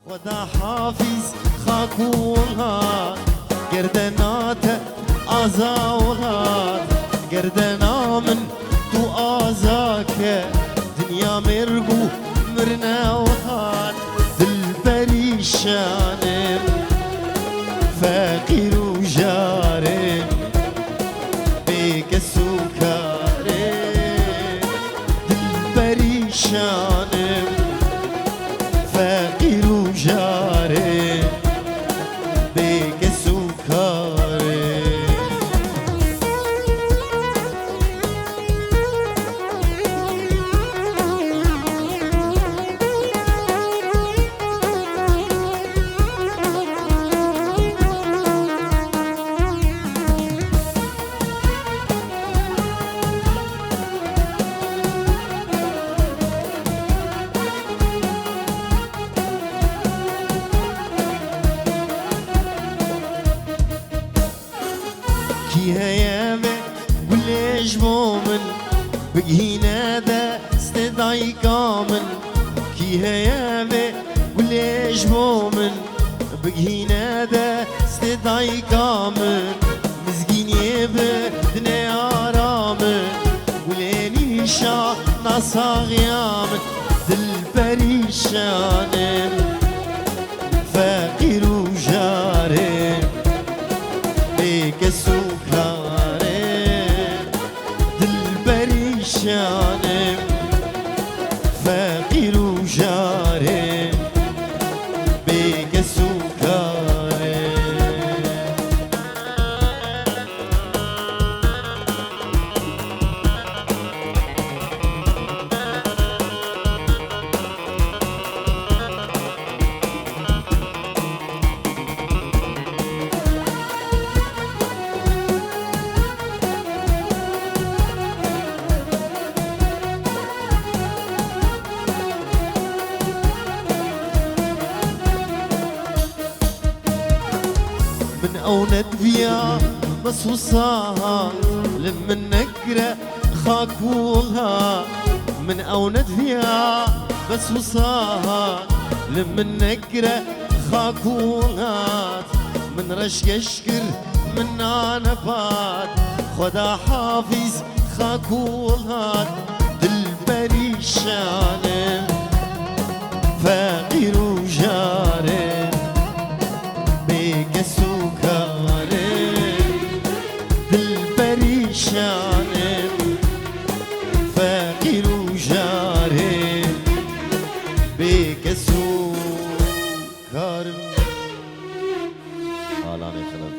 ودا حافظ خاكولها گردنات آزاولها گردنا من تو آزاك دنيا مرقو مرناولها دل بريشانم فقير وجارم بيك السكارم دل بريشانم فقير وجارم بيك السكارم هيامه وليش بومن بقينا دا استدعي كامل كي هيامه وليش بومن بقينا دا استدعي كامل مزقين يبدنا آرامن وليني شا نصاغ يامن دل بريشانن فقير وجارن بيك السكارم دل بريشانم فقير وجارم بيك السكارم من أوند بيا بس وصاها لمن نقرأ خاكولها من أوند بيا بس وصاها لمن نقرأ خاكولها من رشق اشكر من نبات خدا حافظ خاكولها دل بريشانم فقير وجارم بيك السكارم دل بريشانم فقير وجارم بيك السكارم. حالاني خلال